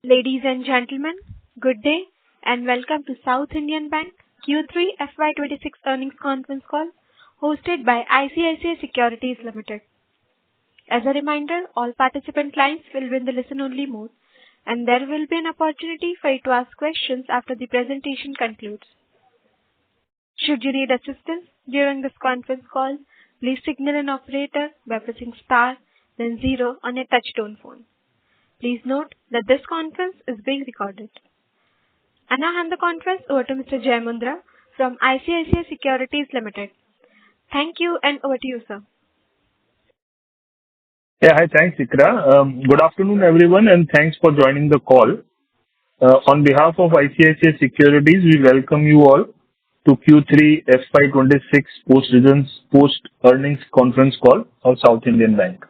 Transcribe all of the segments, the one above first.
Ladies and gentlemen, good day and welcome to South Indian Bank Q3 FY26 earnings conference call hosted by ICICI Securities Limited. As a reminder, all participant lines will be in the listen-only mode, and there will be an opportunity for you to ask questions after the presentation concludes. Should you need assistance during this conference call, please signal an operator by pressing star, then 0 on your touch-tone phone. Please note that this conference is being recorded. I now hand the conference over to Mr. Jai Mundra from ICICI Securities Limited. Thank you and over to you, sir. Yeah, hi, thanks, Ikra. Good afternoon, everyone, and thanks for joining the call. On behalf of ICICI Securities, we welcome you all to Q3 FY26 post-earnings conference call of South Indian Bank.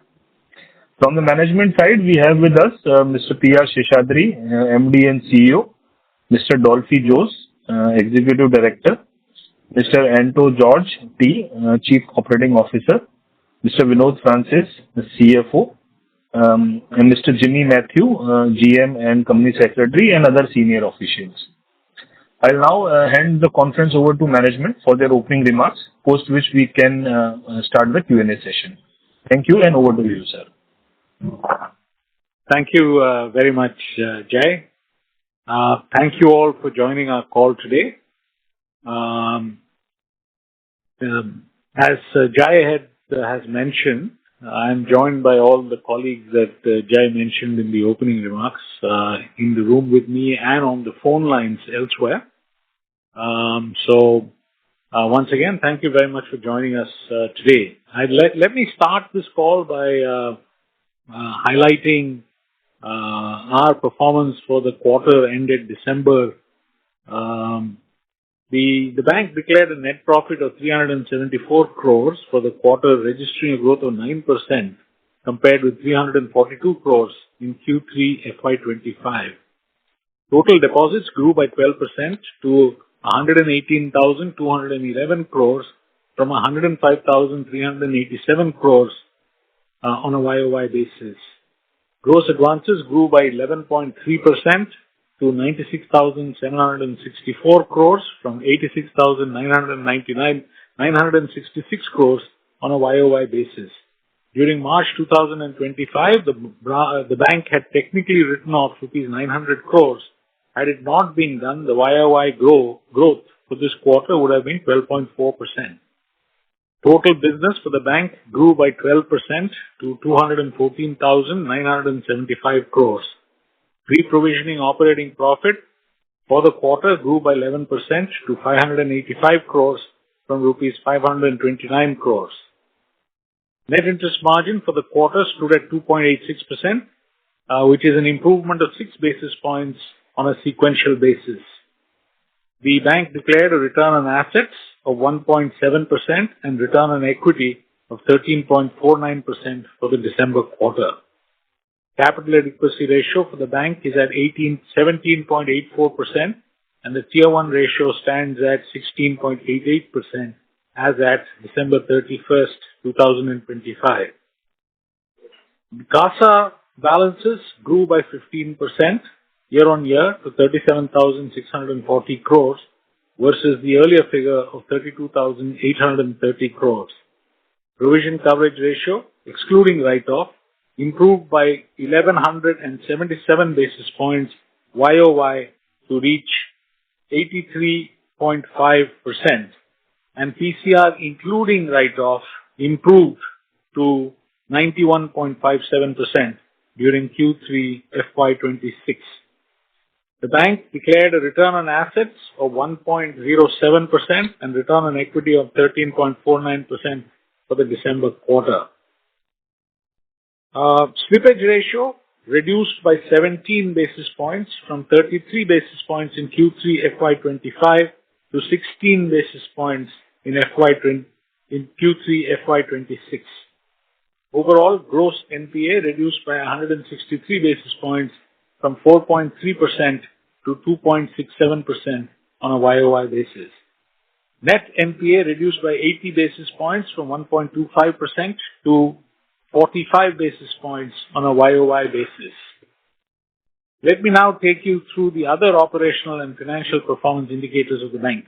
From the management side, we have with us Mr. P.R. Seshadri, MD and CEO, Mr. Dolphy Jose, Executive Director, Mr. Anto George T., Chief Operating Officer, Mr. Vinod Francis, the CFO, and Mr. Jimmy Matthew, GM and Company Secretary, and other senior officials. I'll now hand the conference over to management for their opening remarks, post which we can start the Q&A session. Thank you, and over to you, sir. Thank you very much, Jai. Thank you all for joining our call today. As Jai has mentioned, I'm joined by all the colleagues that Jai mentioned in the opening remarks in the room with me and on the phone lines elsewhere. Once again, thank you very much for joining us today. Let me start this call by highlighting our performance for the quarter ended December. The bank declared a net profit of 374 crores for the quarter, registering a growth of 9% compared with 342 crores in Q3 FY25. Total deposits grew by 12% to 118,211 crores from 105,387 crores on a YOY basis. Gross advances grew by 11.3% to 96,764 crores from 86,966 crores on a YOY basis. During March 2025, the bank had technically written off rupees 900 crores. Had it not been done, the YOY growth for this quarter would have been 12.4%. Total business for the bank grew by 12% to 214,975 crores. Pre-provisioning operating profit for the quarter grew by 11% to 585 crores from rupees 529 crores. Net interest margin for the quarter stood at 2.86%, which is an improvement of 6 basis points on a sequential basis. The bank declared a return on assets of 1.7% and return on equity of 13.49% for the December quarter. Capital adequacy ratio for the bank is at 17.84%, and the Tier 1 ratio stands at 16.88% as at December 31st, 2025. The CASA balances grew by 15% year-on-year to 37,640 crores versus the earlier figure of 32,830 crores. Provision coverage ratio, excluding write-off, improved by 1,177 basis points YOY to reach 83.5%, and PCR, including write-off, improved to 91.57% during Q3 FY26. The bank declared a return on assets of 1.07% and return on equity of 13.49% for the December quarter. Slippage ratio reduced by 17 basis points from 33 basis points in Q3 FY25 to 16 basis points in Q3 FY26. Overall, gross NPA reduced by 163 basis points from 4.3% to 2.67% on a YOY basis. Net NPA reduced by 80 basis points from 1.25% to 45 basis points on a YOY basis. Let me now take you through the other operational and financial performance indicators of the bank.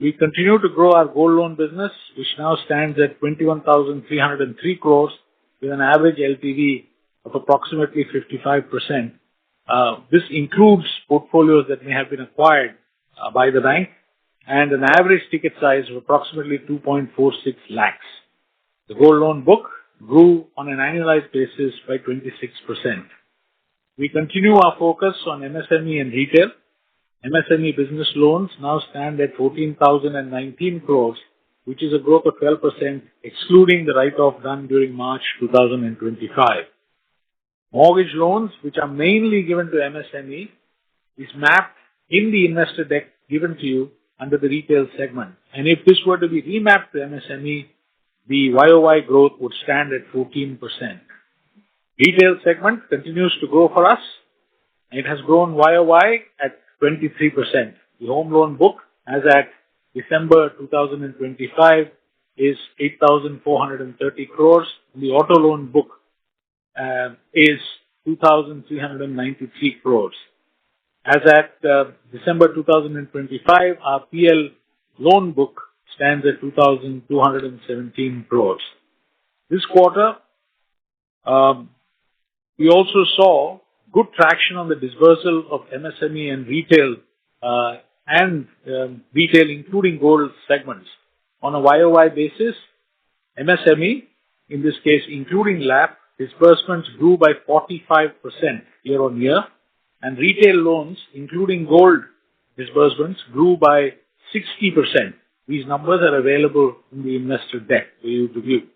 We continue to grow our gold loan business, which now stands at 21,303 crores with an average LTV of approximately 55%. This includes portfolios that may have been acquired by the bank and an average ticket size of approximately 2.46 lakhs. The gold loan book grew on an annualized basis by 26%. We continue our focus on MSME and retail. MSME business loans now stand at 14,019 crores, which is a growth of 12%, excluding the write-off done during March 2025. Mortgage loans, which are mainly given to MSME, is mapped in the investor deck given to you under the retail segment. And if this were to be remapped to MSME, the YOY growth would stand at 14%. Retail segment continues to grow for us. It has grown YOY at 23%. The home loan book, as at December 2025, is 8,430 crores. The auto loan book is 2,393 crores. As at December 2025, our PL loan book stands at 2,217 crores. This quarter, we also saw good traction on the dispersal of MSME and retail, including gold segments. On a YOY basis, MSME, in this case including LAP, disbursements grew by 45% year on year, and retail loans, including gold disbursements, grew by 60%. These numbers are available in the investor deck for you to view.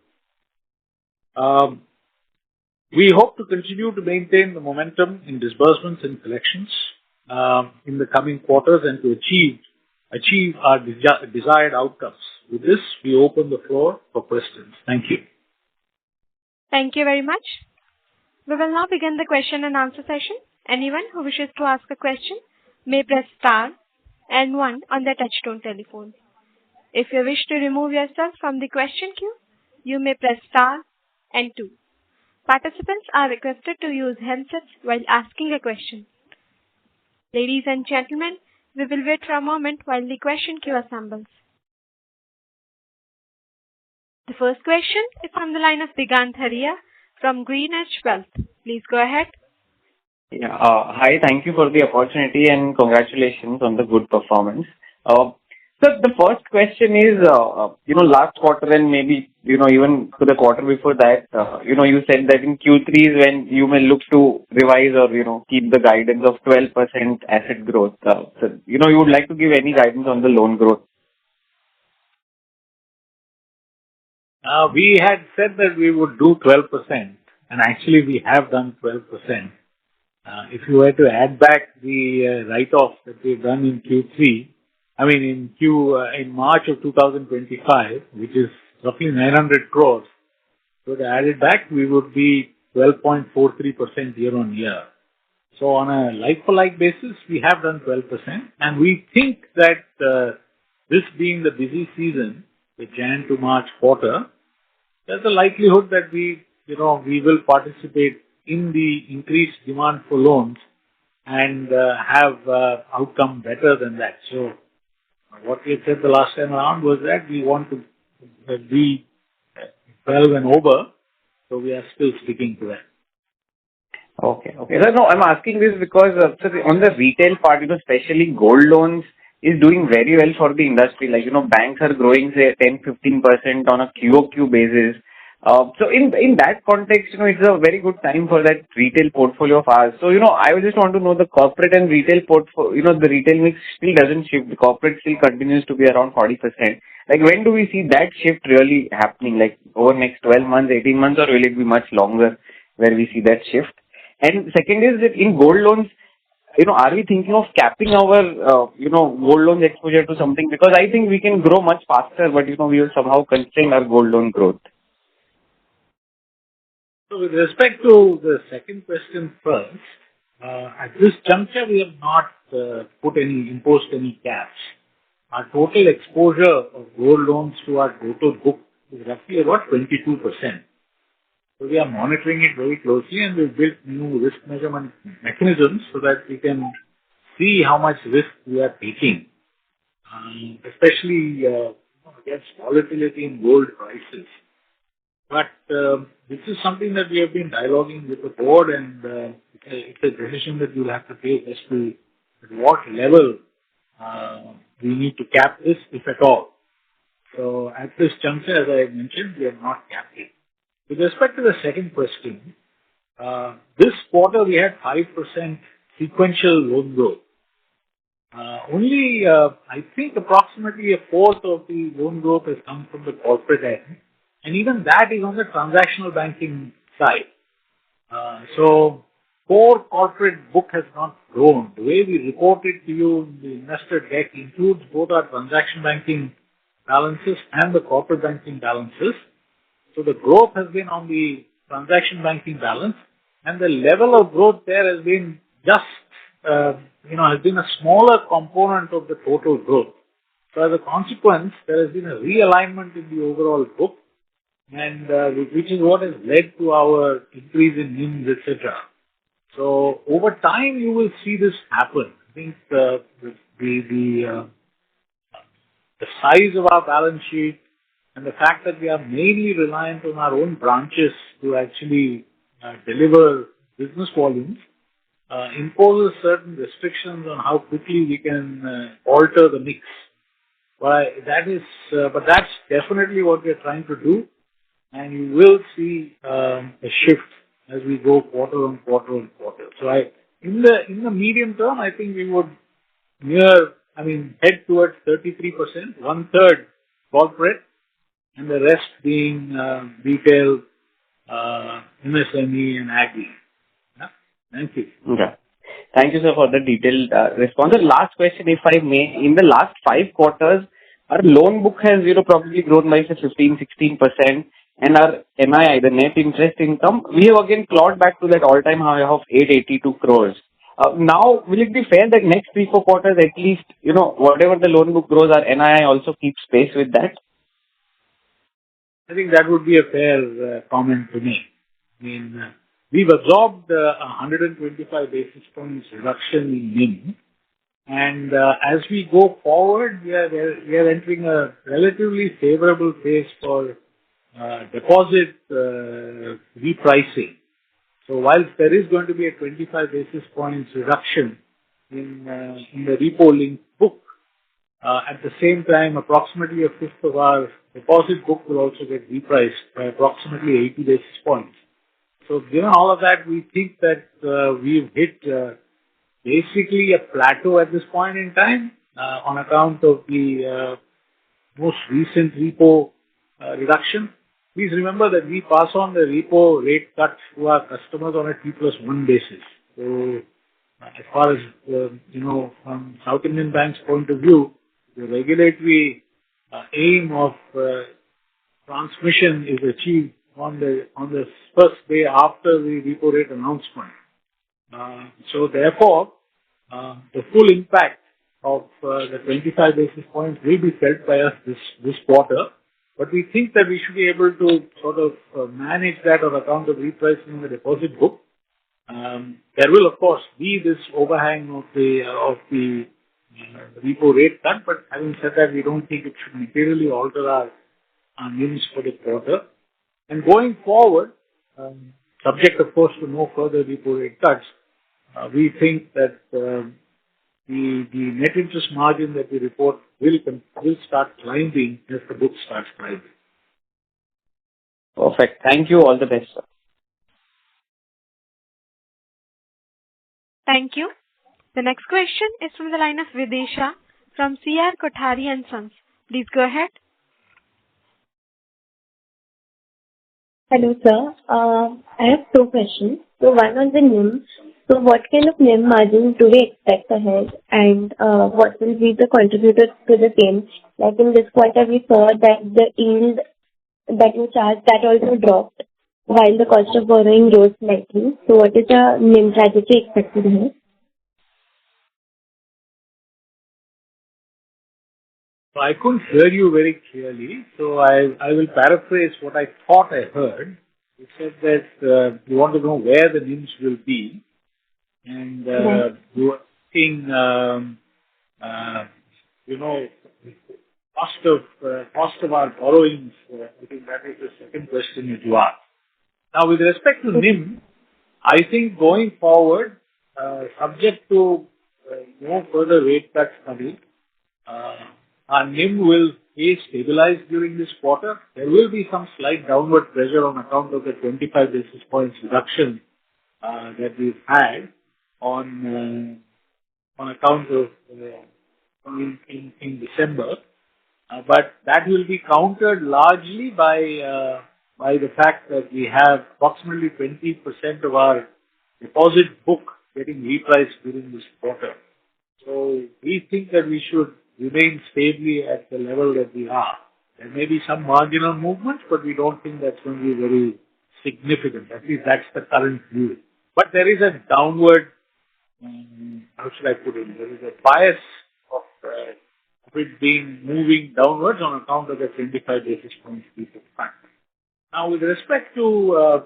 We hope to continue to maintain the momentum in disbursements and collections in the coming quarters and to achieve our desired outcomes. With this, we open the floor for questions. Thank you. Thank you very much. We will now begin the question and answer session. Anyone who wishes to ask a question may press star and 1 on their touchtone telephone. If you wish to remove yourself from the question queue, you may press star and 2. Participants are requested to use handsets while asking a question. Ladies and gentlemen, we will wait for a moment while the question queue assembles. The first question is from the line of Digant Haria from GreenEdge Wealth. Please go ahead. Yeah. Hi, thank you for the opportunity and congratulations on the good performance. So the first question is, last quarter and maybe, even to the quarter before that, you said that in Q3 is when you may look to revise or, keep the guidance of 12% asset growth. So, you would like to give any guidance on the loan growth? We had said that we would do 12%, and actually we have done 12%. If you were to add back the write-off that we've done in Q3, in March of 2025, which is roughly 900 crores, so to add it back, we would be 12.43% year on year. So on a like-for-like basis, we have done 12%, and we think that this being the busy season, the Jan to March quarter, there's a likelihood that we will participate in the increased demand for loans and have outcome better than that. So what we said the last time around was that we want to be 12 and over, so we are still sticking to that. Okay. So, no, I'm asking this because on the retail part, especially gold loans is doing very well for the industry. Like, banks are growing, say, 10-15% on a QOQ basis. So in that context, it's a very good time for that retail portfolio of ours. So, I just want to know the corporate and retail portfolio, the retail mix still doesn't shift. The corporate still continues to be around 40%. Like, when do we see that shift really happening? Like, over next 12 months, 18 months, or will it be much longer where we see that shift? And second is that in gold loans, are we thinking of capping our, gold loans exposure to something? Because I think we can grow much faster, but, we will somehow constrain our gold loan growth. So with respect to the second question first, at this juncture, we have not imposed any caps. Our total exposure of gold loans to our total book is roughly about 22%. So So we are monitoring it very closely, and we've built new risk measurement mechanisms so that we can see how much risk we are taking, especially against volatility in gold prices. But this is something that we have been dialoguing with the board, and it's a decision that we'll have to take as to at what level we need to cap this, if at all. So at this juncture, as I mentioned, we have not capped it. With respect to the second question, this quarter we had 5% sequential loan growth. Only, I think approximately a fourth of the loan growth has come from the corporate end, and even that is on the transactional banking side. So core corporate book has not grown. The way we report it to you in the investor deck includes both our transaction banking balances and the corporate banking balances. So the growth has been on the transaction banking balance, and the level of growth there has been just, has been a smaller component of the total growth. So as a consequence, there has been a realignment in the overall book, and which is what has led to our increase in NIMs, etc. So over time, you will see this happen. I think the size of our balance sheet and the fact that we are mainly reliant on our own branches to actually deliver business volumes imposes certain restrictions on how quickly we can alter the mix. But that's definitely what we are trying to do, and you will see a shift as we go quarter on quarter. So in the medium term, I think we would head towards 33%, one third corporate, and the rest being retail, MSME, and agri. Yeah? Thank you. Okay. Thank you, sir, for the detailed response. The last question, if I may. In the last 5 quarters, our loan book has probably grown by say 15-16%, and our NII, the net interest income, we have again clawed back to that all-time high of 882 crores. Now, will it be fair that next 3-4 quarters at least, whatever the loan book grows, our NII also keeps pace with that? I think that would be a fair comment to make. We've absorbed 125 basis points reduction in NIM, and as we go forward, we are entering a relatively favorable phase for deposit repricing. So whilst there is going to be a 25 basis points reduction in the repo link book, at the same time, approximately a fifth of our deposit book will also get repriced by approximately 80 basis points. So given all of that, we think that we've hit basically a plateau at this point in time on account of the most recent repo reduction. Please remember that we pass on the repo rate cut to our customers on a T+1 basis. So as far as, from South Indian Bank's point of view, the regulatory aim of transmission is achieved on the first day after the repo rate announcement. So therefore, the full impact of the 25 basis points will be felt by us this quarter. But we think that we should be able to sort of manage that on account of repricing in the deposit book. There will, of course, be this overhang of the repo rate cut, but having said that, we don't think it should materially alter our NIMs for the quarter. And going forward, subject, of course, to no further repo rate cuts, we think that the net interest margin that we report will start climbing as the book starts climbing. Perfect. Thank you. All the best, sir. Thank you. The next question is from the line of Videsha from C.R. Kothari and Sons. Please go ahead. Hello, sir. I have 2 questions. So one on the NIM. So what kind of NIM margins do we expect ahead, and what will be the contributor to the same? Like in this quarter, we saw that the yield that you charged, that also dropped, while the cost of borrowing rose slightly. So what is the NIM trajectory expected here? I couldn't hear you very clearly, so I will paraphrase what I thought I heard. you said that you want to know where the NIMs will be, and Right. you are asking, uh, you know, cost of our borrowings. I think that is the second question that you asked. Now, with respect to NIM, I think going forward, subject to no further rate cuts coming, uh, our NIM will stabilize during this quarter. There will be some slight downward pressure on account of the 25 basis points reduction that we've had on account of in December. But that will be countered largely by the fact that we have approximately 20% of our deposit book getting repriced during this quarter. So we think that we should remain stably at the level that we are. There may be some marginal movements, but we don't think that's going to be very significant. At least that's the current view. But there is a downward, how should I put it? There is a bias of it being moving downwards on account of the 25 basis points we took back. Now, with respect to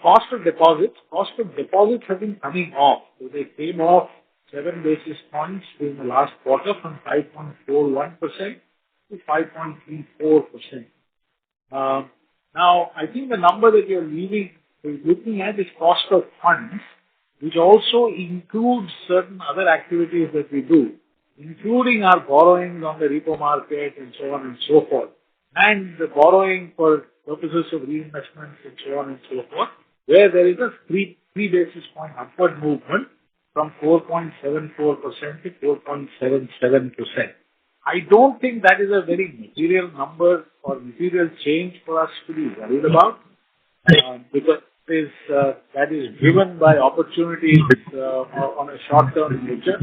cost of deposits have been coming off. So they came off 7 basis points in the last quarter from 5.41% to 5.34%. Now, I think the number that you're looking at is cost of funds, which also includes certain other activities that we do, including our borrowings on the repo market and so on and so forth, and the borrowing for purposes of reinvestments and so on and so forth, where there is a 3 basis point upward movement from 4.74% to 4.77%. I don't think that is a very material number or material change for us to be worried about, because that is driven by opportunities on a short-term nature.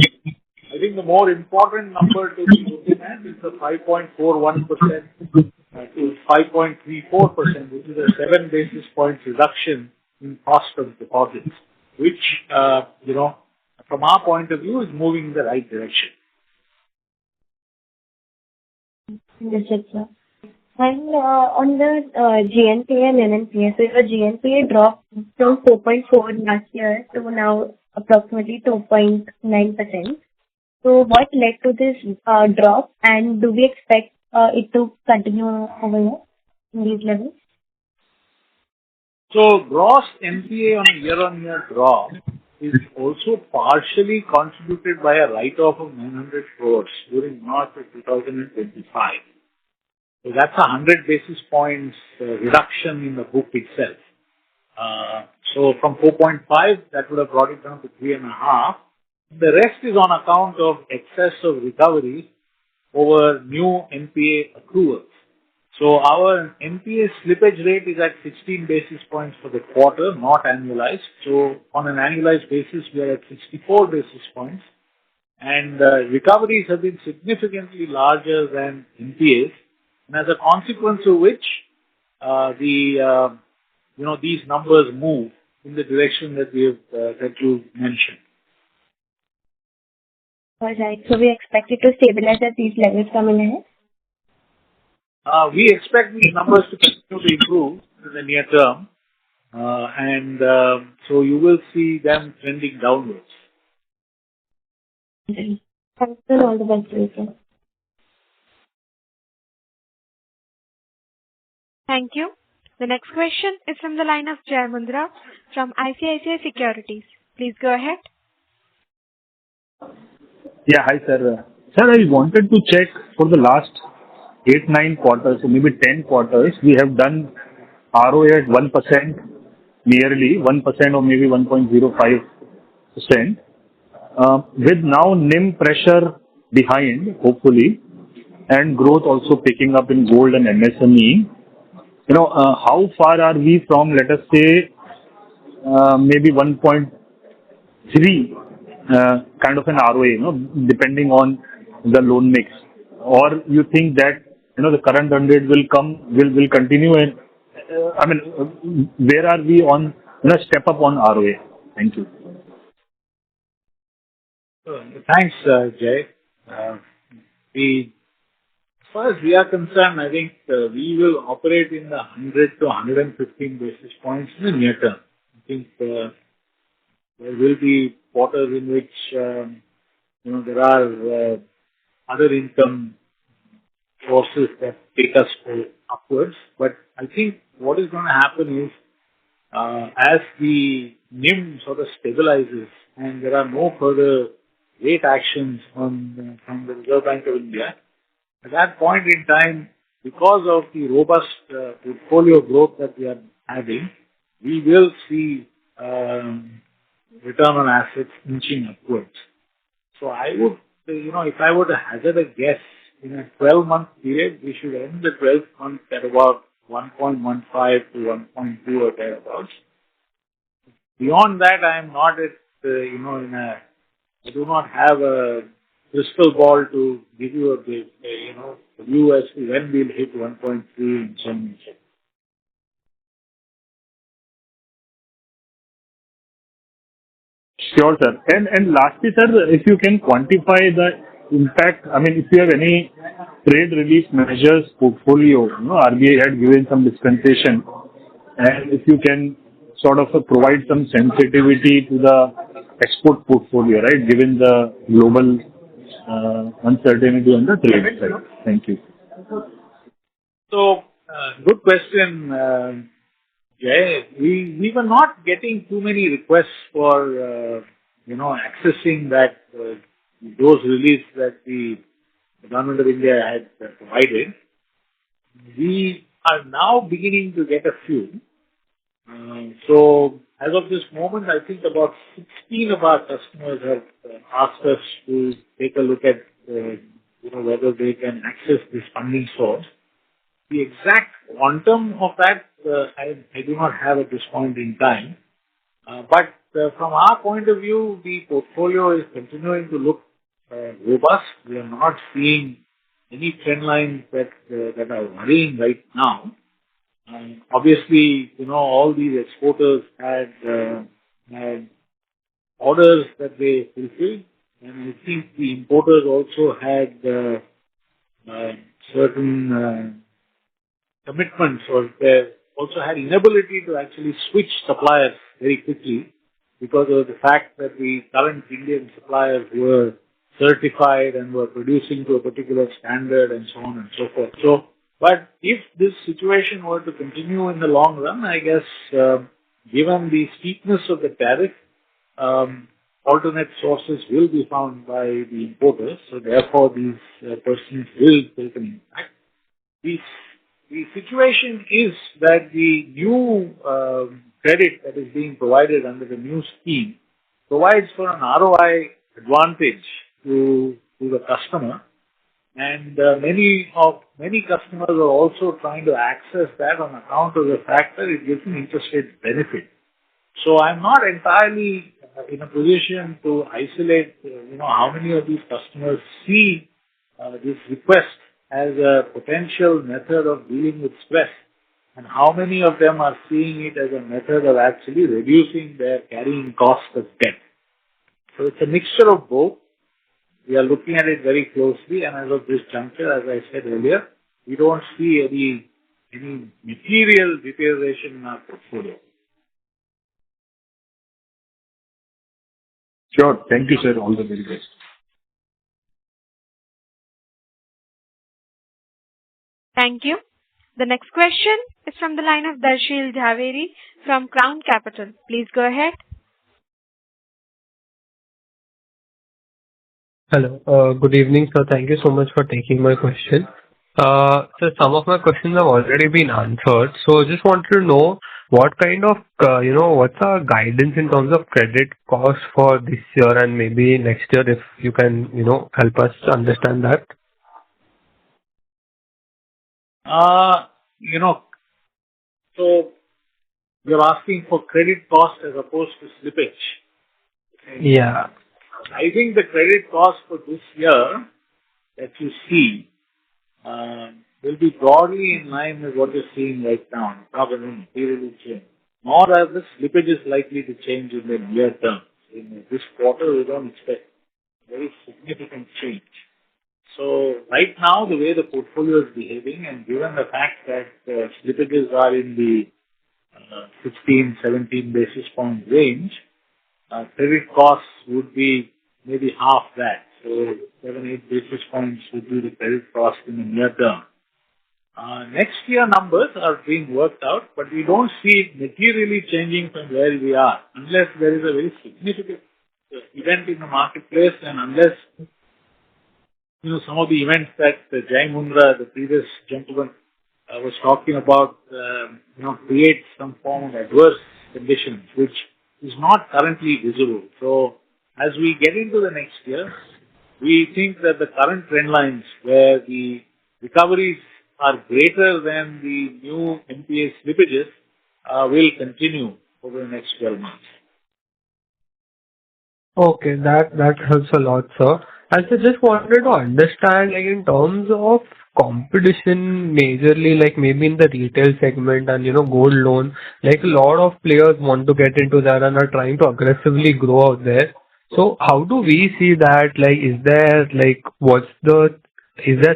I think the more important number to be looking at is the 5.41% to 5.34%, which is a 7 basis points reduction in cost of deposits, which, from our point of view, is moving in the right direction. Understood, sir. And on the GNPA and NNPA, so your GNPA dropped from 4.4 last year to now approximately 2.9%. So what led to this drop, and do we expect it to continue over here in these levels? So gross NPA on a year-on-year drop is also partially contributed by a write-off of 900 crores during March of 2025. So that's a 100 basis points reduction in the book itself. So from 4.5, that would have brought it down to 3.5. The rest is on account of excess of recovery over new NPA accruals. So our NPA slippage rate is at 16 basis points for the quarter, not annualized. So on an annualized basis, we are at 64 basis points. And recoveries have been significantly larger than NPAs. And as a consequence of which, these numbers move in the direction that you mentioned. All right. So we expect it to stabilize at these levels coming ahead? We expect these numbers to continue to improve in the near term. So you will see them trending downwards. Thanks, and all the best to you, sir. Thank you. The next question is from the line of Jai Mundra from ICICI Securities. Please go ahead. Yeah, hi, sir. Sir, I wanted to check for the last 8-9 quarters, so maybe 10 quarters, we have done ROA at 1%, nearly 1% or maybe 1.05%. With now NIM pressure behind, hopefully, and growth also picking up in gold and MSME, how far are we from, let us say, maybe 1.3 kind of an ROA, depending on the loan mix? Or you think that, the current run rate will continue, and, where are we on, step up on ROA? Thank you. Thanks, Jay. We far as we are concerned, I think we will operate in the 100 to 115 basis points in the near term. I think there will be quarters in which there are other income sources that take us upwards. But I think what is going to happen is as the NIM sort of stabilizes and there are no further rate actions from the Reserve Bank of India, at that point in time, because of the robust portfolio growth that we are having, we will see return on assets inching upwards. So I would, if I were to hazard a guess, in a 12-month period, we should end the 12th month at about 1.15 to 1.2 or thereabouts. Beyond that, I am not at, I do not have a crystal ball to give you a view as to when we'll hit 1.3 and so on. Sure, sir. And lastly, sir, if you can quantify the impact, I mean, if you have any trade relief measures portfolio, RBI had given some dispensation, and if you can sort of provide some sensitivity to the export portfolio, right, given the global uncertainty on the trade side. Thank you. So, good question. We were not getting too many requests for, accessing that, those reliefs that the Government of India had provided. We are now beginning to get a few. So, as of this moment, I think about 16 of our customers have asked us to take a look at, whether they can access this funding source. The exact quantum of that, I do not have at this point in time. But from our point of view, the portfolio is continuing to look robust. We are not seeing any trend lines that are worrying right now. Obviously, all these exporters had orders that they fulfilled, and I think the importers also had certain commitments, or they also had inability to actually switch suppliers very quickly because of the fact that the current Indian suppliers were certified and were producing to a particular standard and so on and so forth. So, but if this situation were to continue in the long run, I guess, given the steepness of the tariff, alternate sources will be found by the importers. So therefore, these persons will take an impact. The situation is that the new credit that is being provided under the new scheme provides for an ROI advantage to the customer, and many customers are also trying to access that on account of the fact that it gives an interest rate benefit. So I'm not entirely in a position to isolate, how many of these customers see this request as a potential method of dealing with stress, and how many of them are seeing it as a method of actually reducing their carrying cost of debt. So it's a mixture of both. We are looking at it very closely, and as of this juncture, as I said earlier, we don't see any material deterioration in our portfolio. Sure. Thank you, sir. All the very best. Thank you. The next question is from the line of Darshil Jhaveri from Crown Capital. Please go ahead. Hello. Good evening, sir. Thank you so much for taking my question. So some of my questions have already been answered. So just wanted to know what kind of, what's our guidance in terms of credit cost for this year and maybe next year, if you can, help us understand that. So you're asking for credit cost as opposed to slippage. Yeah. I think the credit cost for this year that you see will be broadly in line with what you're seeing right now. Not going to materially change. Nor are the slippages likely to change in the near term. In this quarter, we don't expect very significant change. So right now, the way the portfolio is behaving, and given the fact that slippages are in the 15, 17 basis point range, credit costs would be maybe half that. So 7, 8 basis points would be the credit cost in the near term. Next year numbers are being worked out, but we don't see it materially changing from where we are unless there is a very significant event in the marketplace and unless, some of the events that Jai Mundra, the previous gentleman, was talking about, create some form of adverse conditions, which is not currently visible. So as we get into the next year, we think that the current trend lines where the recoveries are greater than the new NPA slippages will continue over the next 12 months. Okay, that helps a lot, sir. I just wanted to understand, like, in terms of competition, majorly, like maybe in the retail segment and, gold loan, like a lot of players want to get into that and are trying to aggressively grow out there. So how do we see that? Like, is there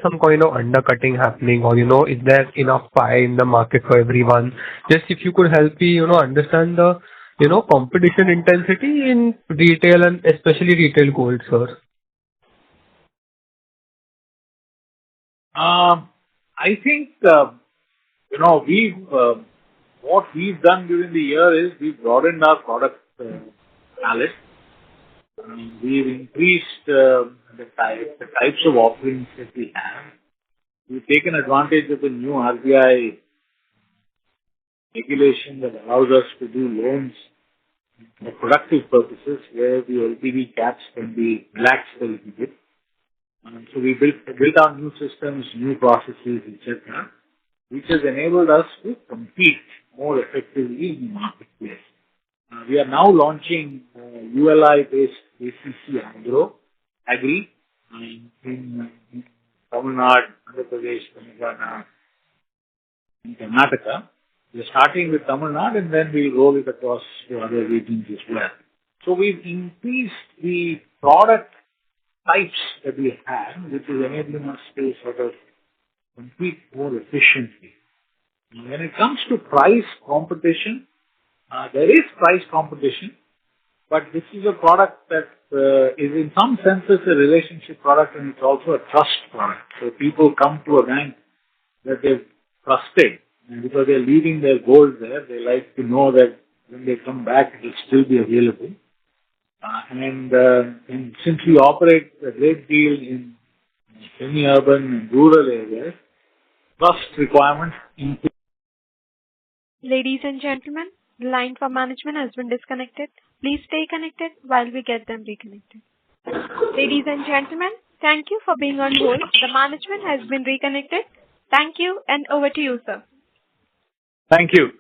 some kind of undercutting happening, or, is there enough pie in the market for everyone? Just if you could help me, understand the competition intensity in retail and especially retail gold, sir. I think, what we've done during the year is we've broadened our product palette. We've increased the types of offerings that we have. We've taken advantage of the new RBI regulation that allows us to do loans for productive purposes where the LTV caps can be relaxed a little bit. So we built our new systems, new processes, etc., which has enabled us to compete more effectively in the marketplace. We are now launching ULI-based ACC Agri in Tamil Nadu, Andhra Pradesh, Telangana, and Karnataka. We're starting with Tamil Nadu and then we'll roll it across to other regions as well. So we've increased the product types that we have, which is enabling us to sort of compete more efficiently. When it comes to price competition, there is price competition, but this is a product that is in some senses a relationship product and it's also a trust product. So people come to a bank that they've trusted, and because they're leaving their gold there, they like to know that when they come back, it will still be available. And since we operate a great deal in semi-urban and rural areas, trust requirements include. Ladies and gentlemen, the line for management has been disconnected. Please stay connected while we get them reconnected. Ladies and gentlemen, thank you for being on hold. The management has been reconnected. Thank you, and over to you, sir. Thank you.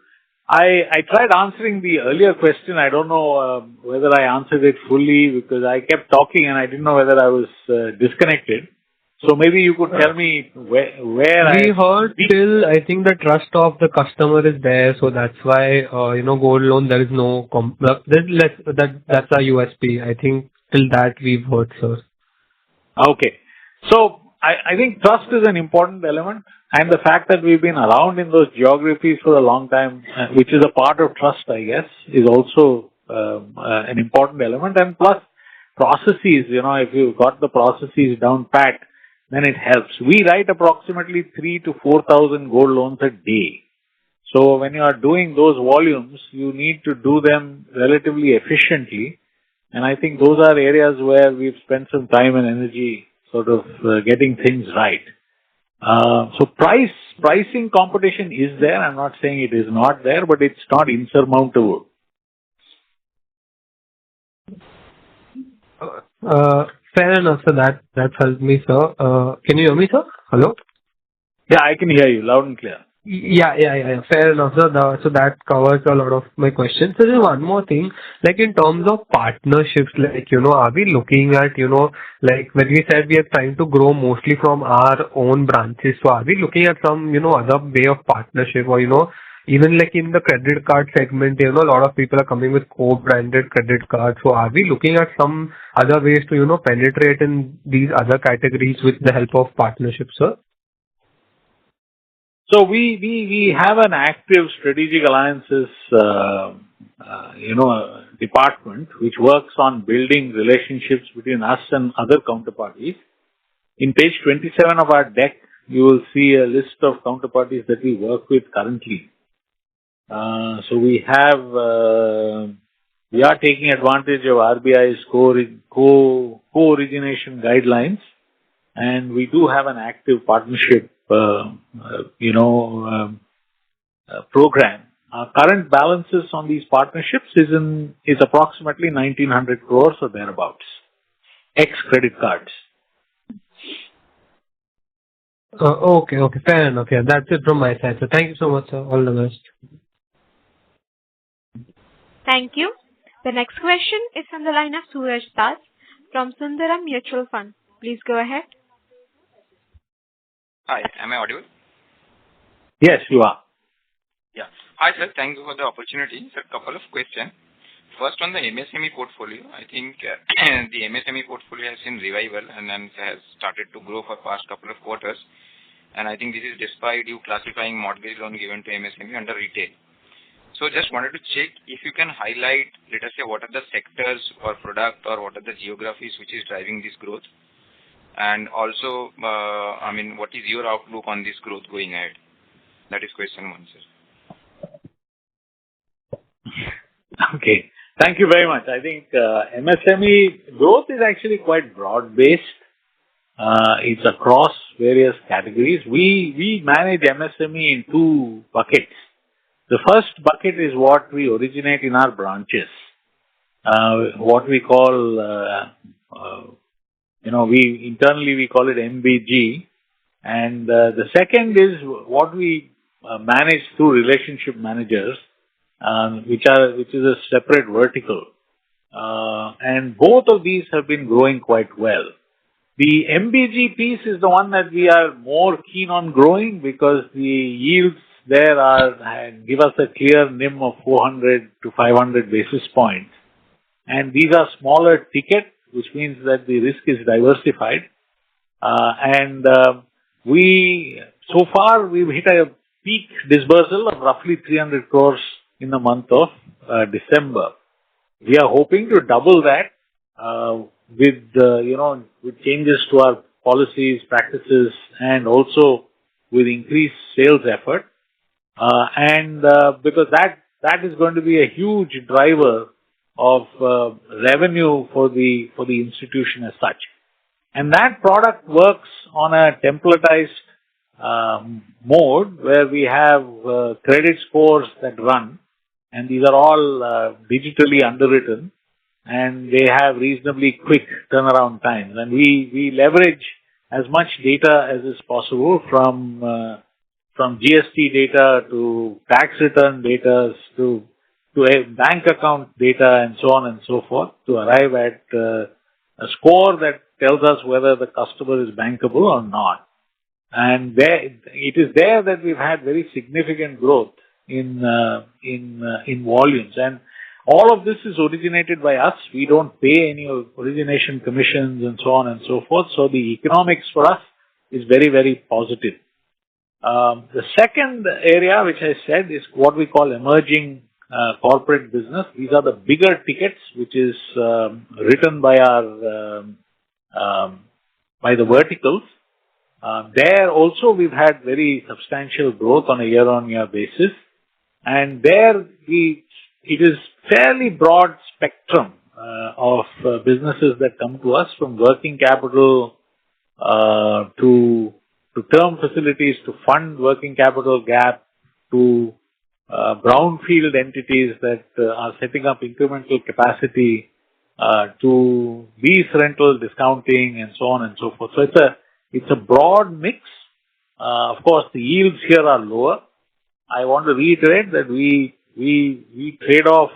I tried answering the earlier question. I don't know whether I answered it fully because I kept talking and I didn't know whether I was disconnected. So maybe you could tell me where we heard till I think the trust of the customer is there, so that's why gold loan there is no there's less that's our USP. I think till that we've heard, sir. Okay, so I think trust is an important element, and the fact that we've been around in those geographies for a long time, which is a part of trust, I guess, is also an important element. And plus processes, if you've got the processes down pat, then it helps. We write approximately 3,000 to 4,000 gold loans a day. So when you are doing those volumes, you need to do them relatively efficiently. And I think those are areas where we've spent some time and energy sort of getting things right. So pricing competition is there. I'm not saying it is not there, but it's not insurmountable. Fair enough, sir. That helped me, sir. Can you hear me, sir? Hello? Yeah, I can hear you loud and clear. Yeah. Fair enough, sir. So that covers a lot of my questions. So just one more thing, like in terms of partnerships, like, are we looking at, like when we said we are trying to grow mostly from our own branches, so are we looking at some, other way of partnership or, even like in the credit card segment, a lot of people are coming with co-branded credit cards. So are we looking at some other ways to, penetrate in these other categories with the help of partnerships, sir? So we have an active strategic alliances, department which works on building relationships between us and other counterparties. In page 27 of our deck, you will see a list of counterparties that we work with currently. So we are taking advantage of RBI's co-origination guidelines, and we do have an active partnership, program. Our current balances on these partnerships is approximately 1,900 crores or thereabouts, ex-credit cards. Okay, fair enough. Yeah, that's it from my side. So thank you so much, sir. All the best. Thank you. The next question is from the line of Suraj Das from Sundaram Mutual Fund. Please go ahead. Hi, am I audible? Yes, you are. Yeah. Hi, sir. Thank you for the opportunity. Sir, couple of questions. First, on the MSME portfolio, I think the MSME portfolio has seen revival and then has started to grow for past couple of quarters. And I think this is despite you classifying mortgage loan given to MSME under retail. So just wanted to check if you can highlight, let us say, what are the sectors or product or what are the geographies which is driving this growth? And also, what is your outlook on this growth going ahead? That is question one, sir. Okay. Thank you very much. I think MSME growth is actually quite broad-based. It's across various categories. We manage MSME in two buckets. The first bucket is what we originate in our branches, what we call, internally we call it MBG. And the second is what we manage through relationship managers, which is a separate vertical. And both of these have been growing quite well. The MBG piece is the one that we are more keen on growing because the yields there give us a clear NIM of 400 to 500 basis points. And these are smaller ticket, which means that the risk is diversified. So far we've hit a peak disbursal of roughly 300 crores in the month of December. We are hoping to double that with changes to our policies, practices, and also with increased sales effort. Because that is going to be a huge driver of revenue for the institution as such. And that product works on a templatized mode where we have credit scores that run, and these are all digitally underwritten, and they have reasonably quick turnaround times. And we leverage as much data as is possible from GST data to tax return data to a bank account data and so on and so forth to arrive at a score that tells us whether the customer is bankable or not. And it is there that we've had very significant growth in volumes. And all of this is originated by us. We don't pay any origination commissions and so on and so forth. So the economics for us is very, very positive. The second area, which I said, is what we call emerging corporate business. These are the bigger tickets, which is written by by the verticals. There also we've had very substantial growth on a year-on-year basis. And there it is fairly broad spectrum of businesses that come to us, from working capital to term facilities to fund working capital gap to brownfield entities that are setting up incremental capacity to lease rental discounting and so on and so forth. So it's a broad mix. Of course, the yields here are lower. I want to reiterate that we trade off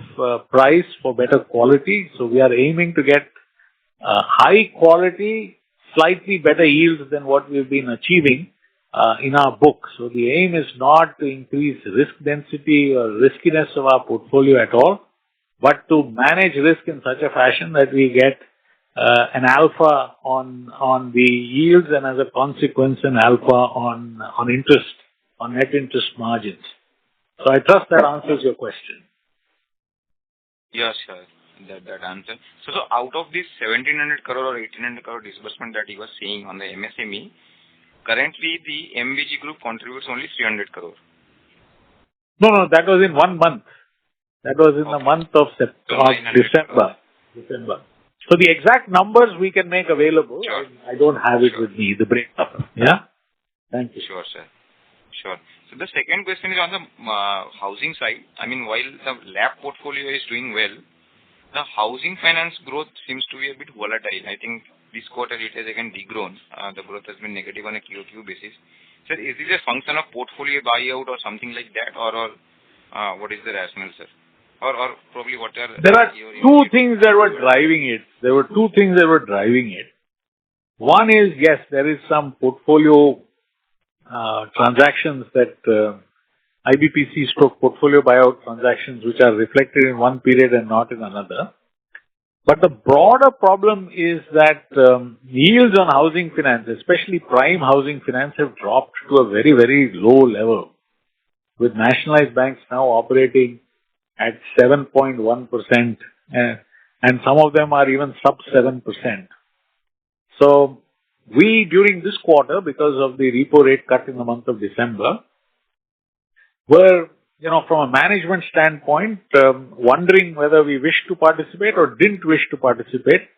price for better quality. So we are aiming to get high quality, slightly better yields than what we've been achieving in our book. So the aim is not to increase risk density or riskiness of our portfolio at all, but to manage risk in such a fashion that we get an alpha on the yields and as a consequence an alpha on interest, on net interest margins. So I trust that answers your question. Yes, sir. That answer. So out of this 1700 crore or 1800 crore disbursement that you were saying on the MSME, currently the MBG group contributes only 300 crore. No, that was in 1 month. That was in the month of December. So the exact numbers we can make available. Sure. I don't have it with me, the breakup. Yeah? Thank you. Sure, sir. Sure. So the second question is on the housing side. I mean, while the LAP portfolio is doing well, the housing finance growth seems to be a bit volatile. I think this quarter it has again degrown. The growth has been negative on a QOQ basis. Sir, is this a function of portfolio buyout or something like that, or what is the rationale, sir? Or probably what are... There are two things that were driving it. One is, yes, there is some portfolio transactions that IBPC stroke portfolio buyout transactions which are reflected in one period and not in another. But the broader problem is that yields on housing finance, especially prime housing finance, have dropped to a very, very low level, with nationalized banks now operating at 7.1%, and some of them are even sub 7%. So we, during this quarter, because of the repo rate cut in the month of December, were, from a management standpoint, wondering whether we wish to participate or didn't wish to participate,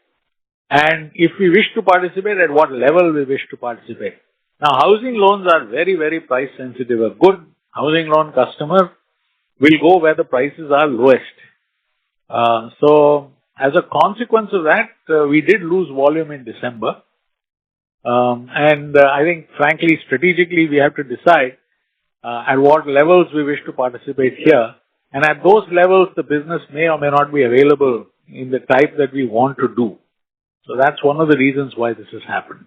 and if we wish to participate, at what level we wish to participate. Now, housing loans are very, very price sensitive. A good housing loan customer will go where the prices are lowest. So, as a consequence of that, we did lose volume in December. And I think, frankly, strategically, we have to decide at what levels we wish to participate here. And at those levels, the business may or may not be available in the type that we want to do. So that's one of the reasons why this has happened.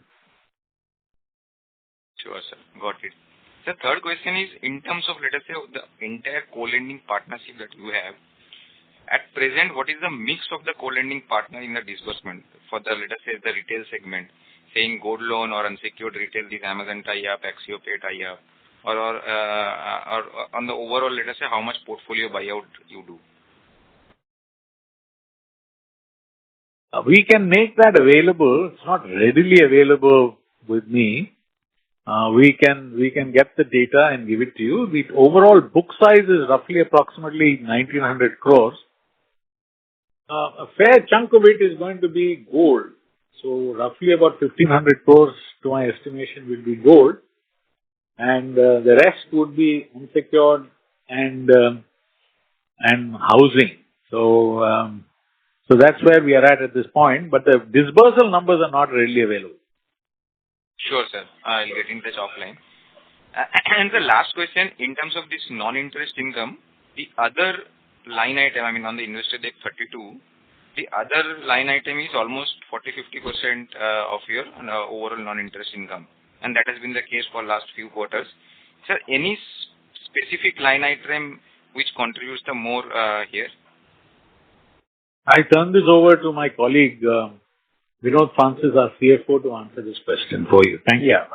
Sure, sir. Got it. The third question is, in terms of, let us say, the entire co-lending partnership that you have, at present, what is the mix of the co-lending partner in the disbursement for the, let us say, the retail segment, saying gold loan or unsecured retail, this Amazon tie-up, Axio Pay tie-up, or on the overall, let us say, how much portfolio buyout you do? We can make that available. It's not readily available with me. We can get the data and give it to you. The overall book size is roughly approximately 1900 crores. A fair chunk of it is going to be gold. So roughly about 1500 crores to my estimation will be gold. And the rest would be unsecured and housing. So that's where we are at this point. But the disbursal numbers are not readily available. Sure, sir. I'll get in touch offline. And the last question, in terms of this non-interest income, the other line item, I mean on the investor deck 32, the other line item is almost 40-50% of your overall non-interest income. And that has been the case for last few quarters. Sir, any specific line item which contributes the more here? I turn this over to my colleague, Vinod Francis, our CFO, to answer this question for you. Thank you. Yeah.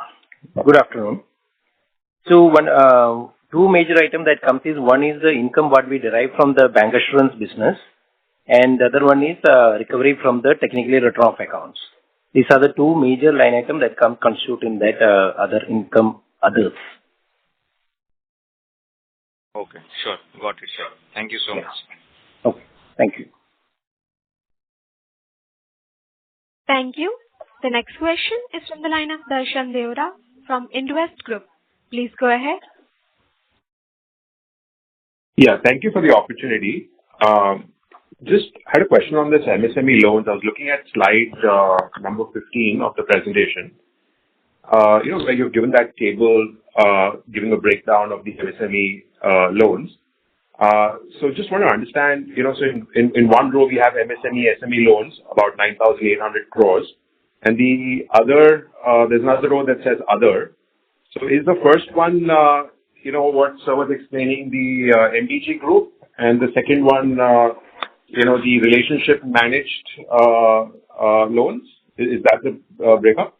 Good afternoon. So, two major items that comes is, one is the income what we derive from the bank assurance business, and the other one is recovery from the technically written off accounts. These are the two major line items that constitute in that other income others. Okay, sure. Got it, sure. Thank you so much. Okay, thank you. Thank you. The next question is from the line of Darshan Deora from Invest Group. Please go ahead. Yeah, thank you for the opportunity. Just had a question on this MSME loans. I was looking at slide number 15 of the presentation. Where you've given that table, giving a breakdown of the MSME loans. So just want to understand, so in one row we have MSME, SME loans, about 9,800 crores. And the other, there's another row that says other. So is the first one, what sir was explaining, the MBG group, and the second one, the relationship managed loans? Is that the breakup?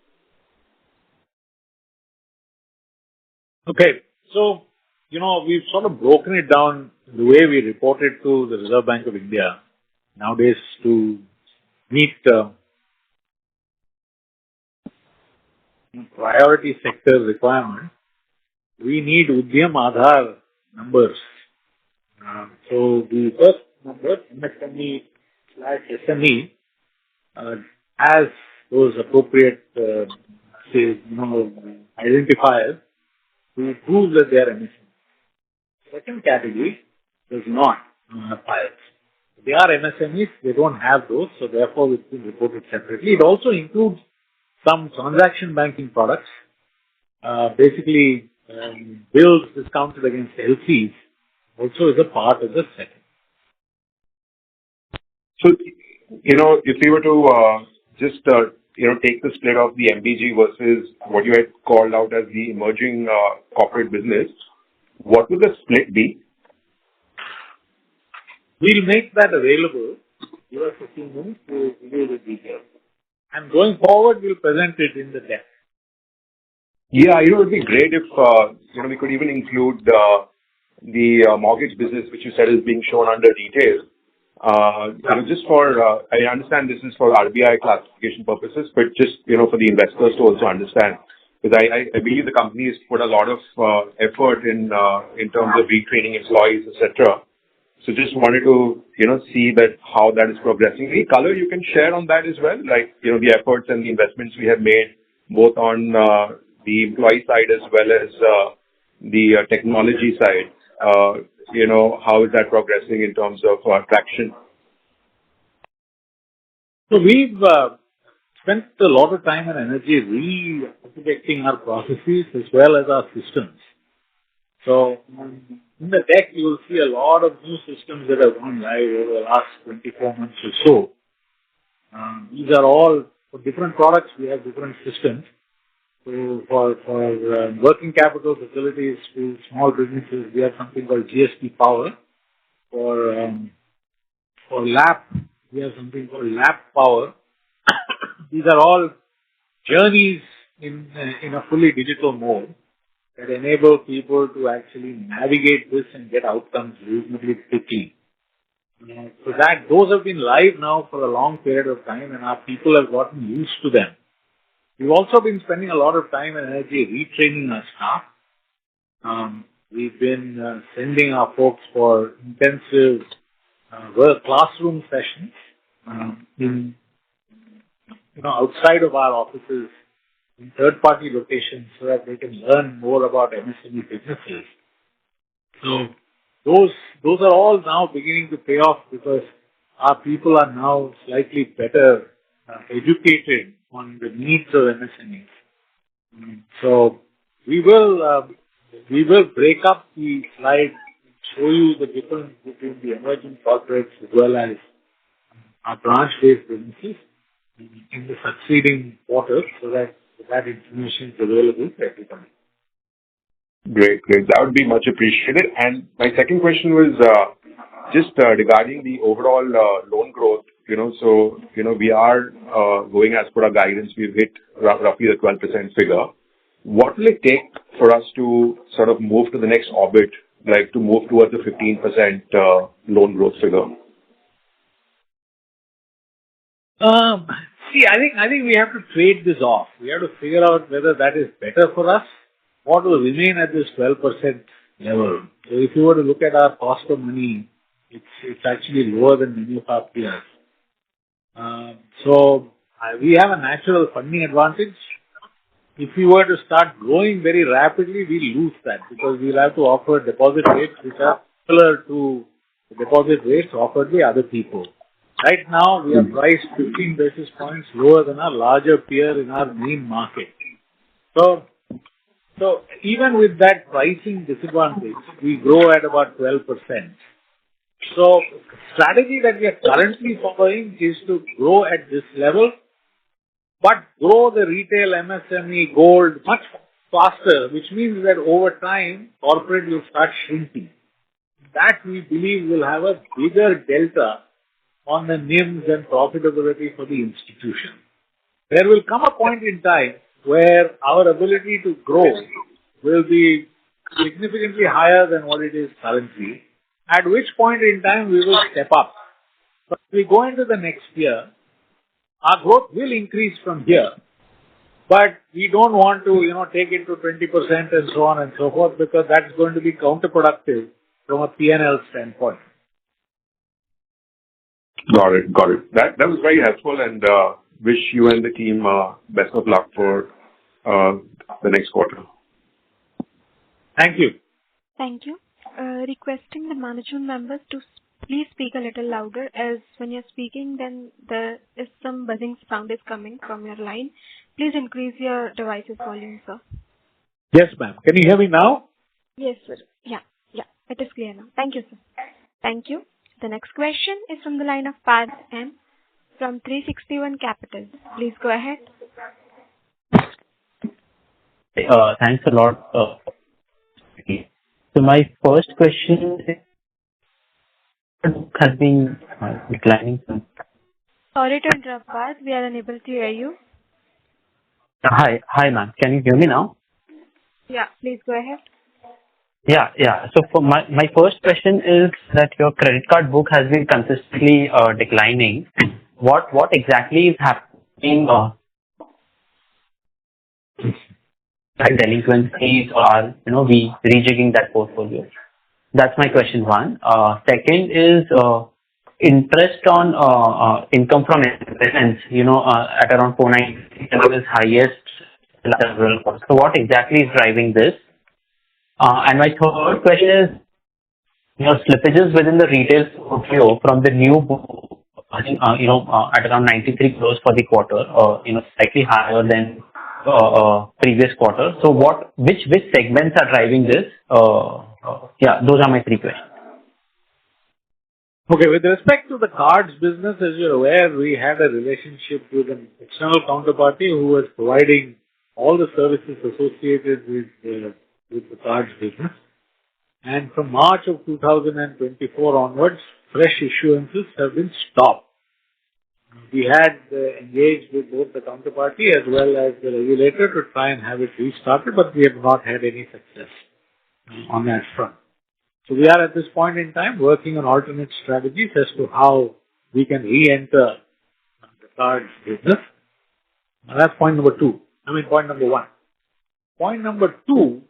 Okay. So, we've sort of broken it down the way we report it to the Reserve Bank of India nowadays to meet priority sector requirement. We need Udyam Aadhaar numbers. So the first number, MSME/SME, has those appropriate, identifiers to prove that they are MSME. Second category does not have files. They are MSMEs, they don't have those, so therefore it's been reported separately. It also includes some transaction banking products, basically bills discounted against LCs, also is a part of the second. So, if we were to just, take the split of the MBG versus what you had called out as the emerging corporate business, what would the split be? We'll make that available. Give us a few minutes to give you the details. And going forward, we'll present it in the deck. Yeah, it would be great if, we could even include the mortgage business, which you said is being shown under detail. Just for, I understand this is for RBI classification purposes, but just, for the investors to also understand. Because I believe the company has put a lot of effort in terms of retraining employees, etc. So just wanted to, see that how that is progressing. Any color you can share on that as well, like, the efforts and the investments we have made, both on the employee side as well as the technology side. How is that progressing in terms of traction? So we've spent a lot of time and energy re-architecting our processes as well as our systems. So in the deck, you will see a lot of new systems that have gone live over the last 24 months or so. These are all for different products. We have different systems. So for working capital facilities to small businesses, we have something called GST Power. For LAP, we have something called LAP Power. These are all journeys in a fully digital mode that enable people to actually navigate this and get outcomes reasonably quickly. So those have been live now for a long period of time, and our people have gotten used to them. We've also been spending a lot of time and energy retraining our staff. We've been sending our folks for intensive classroom sessions outside of our offices in third-party locations so that they can learn more about MSME businesses. So those are all now beginning to pay off because our people are now slightly better educated on the needs of MSMEs. So we will break up the slide, show you the difference between the emerging corporates as well as our branch-based businesses in the succeeding quarters so that information is available to everybody. Great. That would be much appreciated. And my second question was just regarding the overall loan growth. So we are going as per our guidance. We've hit roughly the 12% figure. What will it take for us to sort of move to the next orbit, like to move towards the 15% loan growth figure? I think we have to trade this off. We have to figure out whether that is better for us or to remain at this 12% level. So if you were to look at our cost of money, it's actually lower than many of our peers. So we have a natural funding advantage. If we were to start growing very rapidly, we lose that because we'll have to offer deposit rates which are similar to the deposit rates offered by other people. Right now, we are priced 15 basis points lower than our larger peer in our main market. So even with that pricing disadvantage, we grow at about 12%. So strategy that we are currently following is to grow at this level, but grow the retail MSME gold much faster, which means that over time, corporate will start shrinking. That we believe will have a bigger delta on the NIMs and profitability for the institution. There will come a point in time where our ability to grow will be significantly higher than what it is currently, at which point in time we will step up. But if we go into the next year, our growth will increase from here, but we don't want to, take it to 20% and so on and so forth, because that's going to be counterproductive from a P&L standpoint. Got it. That was very helpful, and wish you and the team best of luck for the next quarter. Thank you. Thank you. Requesting the management members to please speak a little louder, as when you're speaking, then there is some buzzing sound is coming from your line. Please increase your device's volume, sir. Yes, ma'am. Can you hear me now? Yes, sir. Yeah. It is clear now. Thank you, sir. Thank you. The next question is from the line of Parth M. from 361 Capital. Please go ahead. Thanks a lot. So my first question is, has been declining. Sorry to interrupt, Parth. We are unable to hear you. Hi, ma'am. Can you hear me now? Yeah, please go ahead. Yeah. So for my first question is that your credit card book has been consistently declining. What exactly is happening? Like delinquencies, or are we rejigging that portfolio? That's my question one. Second is interest on income from investments. At around 490 is highest level. So what exactly is driving this? And my third question is, slippages within the retail portfolio from the new book, I think, at around 93 crores for the quarter, slightly higher than previous quarter. So which segments are driving this? Those are my three questions. Okay, with respect to the cards business, as you're aware, we had a relationship with an external counterparty who was providing all the services associated with the cards business. And from March of 2024 onwards, fresh issuances have been stopped. We had engaged with both the counterparty as well as the regulator to try and have it restarted, but we have not had any success on that front. So we are at this point in time working on alternate strategies as to how we can re-enter the cards business. Now that's point number one. Point number two,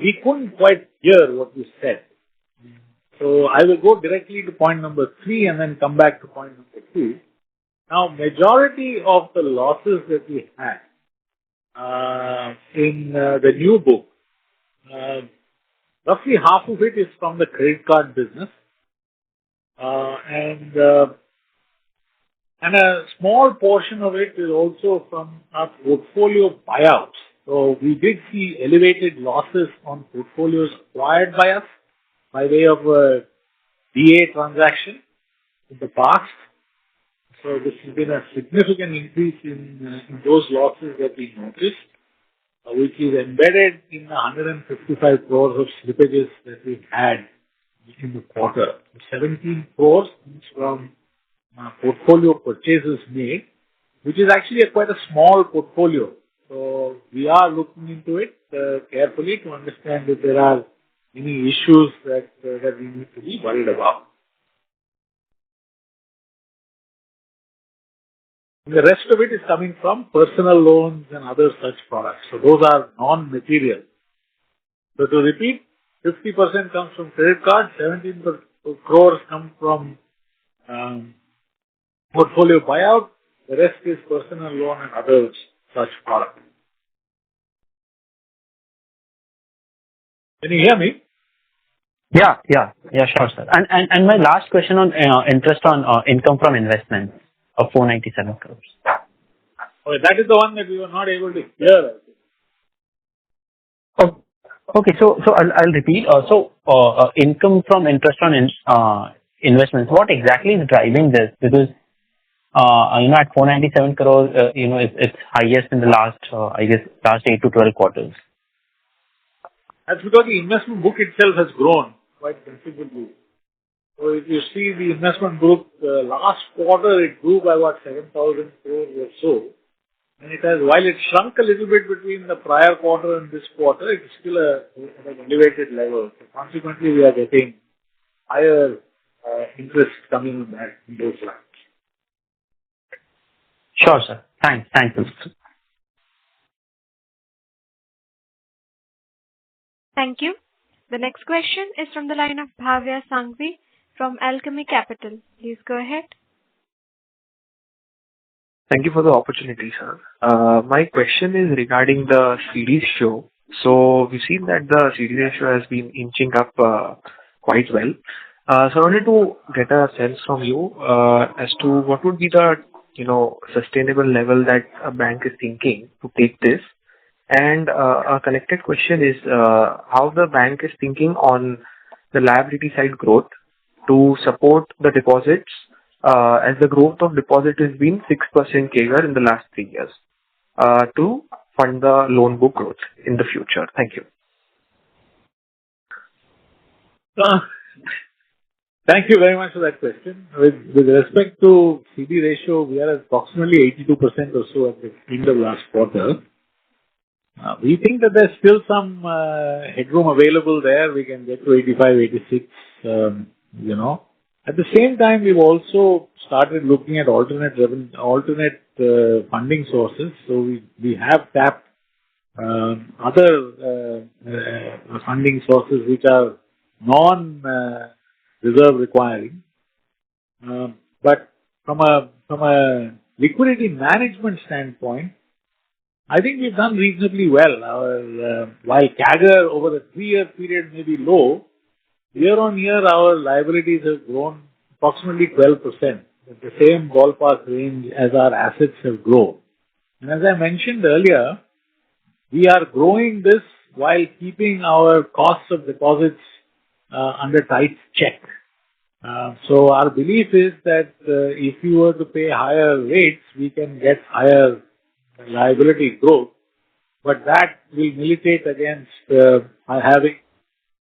we couldn't quite hear what you said. So I will go directly to point number three and then come back to point number two. Now, majority of the losses that we had in the new book, roughly half of it is from the credit card business, and a small portion of it is also from our portfolio buyouts. So we did see elevated losses on portfolios acquired by us by way of a DA transaction in the past. So this has been a significant increase in those losses that we noticed, which is embedded in the 155 crores of slippages that we had in the quarter. 17 crores comes from portfolio purchases made, which is actually quite a small portfolio. So we are looking into it carefully to understand if there are any issues that we need to be worried about. The rest of it is coming from personal loans and other such products. So those are non-material. So to repeat, 50% comes from credit cards, 17 crores come from portfolio buyout, the rest is personal loan and other such products. Can you hear me? Yeah, sure, sir. And my last question on interest on income from investments of 497 crores. Okay, that is the one that we were not able to hear. Okay, so I'll repeat. Income from interest on investments. What exactly is driving this? Because at 497 crores, it's highest in the last 8 to 12 quarters. That's because the investment book itself has grown quite considerably. So if you see the investment book, last quarter it grew by about 7,000 crores or so. And it has, while it shrunk a little bit between the prior quarter and this quarter, it is still at an elevated level. So consequently, we are getting higher interest coming in that in those lines. Sure, sir. Thanks. Thank you. Thank you. The next question is from the line of Bhavya Sanghvi from Alchemy Capital. Please go ahead. Thank you for the opportunity, sir. My question is regarding the CD ratio. So we've seen that the CD ratio has been inching up quite well. So I wanted to get a sense from you as to what would be the sustainable level that a bank is thinking to take this. And a connected question is how the bank is thinking on the liability side growth to support the deposits, as the growth of deposit has been 6% CAGR in the last 3 years, to fund the loan book growth in the future. Thank you. Thank you very much for that question. With respect to CD ratio, we are at approximately 82% or so at the end of last quarter. We think that there's still some headroom available there. We can get to 85, 86, At the same time, we've also started looking at alternate funding sources. So we have tapped other funding sources which are non-reserve requiring. But from a liquidity management standpoint, I think we've done reasonably well. While CAGR over the 3-year period may be low, year on year our liabilities have grown approximately 12%, at the same ballpark range as our assets have grown. And as I mentioned earlier, we are growing this while keeping our costs of deposits under tight check. So our belief is that if you were to pay higher rates, we can get higher liability growth, but that will militate against having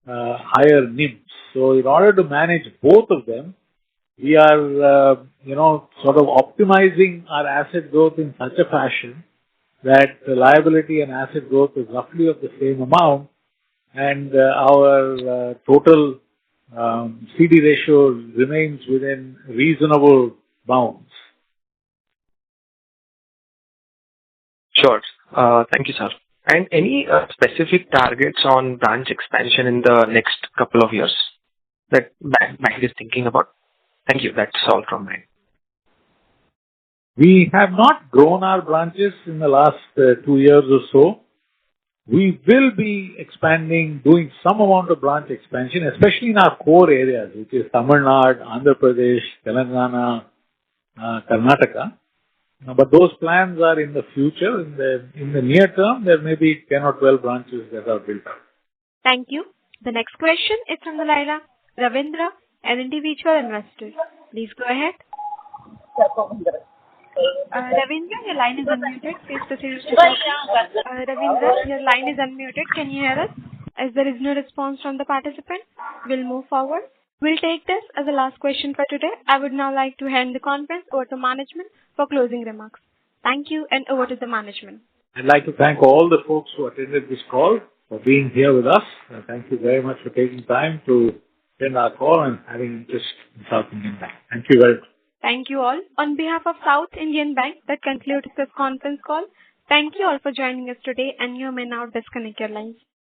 higher NIMs. So in order to manage both of them, we are, sort of optimizing our asset growth in such a fashion that the liability and asset growth is roughly of the same amount, and our total CD ratio remains within reasonable bounds. Sure. Thank you, sir. And any specific targets on branch expansion in the next couple of years that bank is thinking about? Thank you. That's all from me. We have not grown our branches in the last 2 years or so. We will be expanding, doing some amount of branch expansion, especially in our core areas, which is Tamil Nadu, Andhra Pradesh, Telangana, Karnataka. But those plans are in the future. In the near term, there may be 10 or 12 branches that are built up. Thank you. The next question is from the line of Ravindra, an individual investor. Please go ahead. Ravindra, your line is unmuted. Please proceed with your question. Ravindra, your line is unmuted. Can you hear us? As there is no response from the participant, we'll move forward. We'll take this as the last question for today. I would now like to hand the conference over to management for closing remarks. Thank you, and over to the management. I'd like to thank all the folks who attended this call for being here with us. Thank you very much for taking time to attend our call and having interest in South Indian Bank. Thank you very much. Thank you all. On behalf of South Indian Bank, that concludes this conference call. Thank you all for joining us today, and you may now disconnect your lines.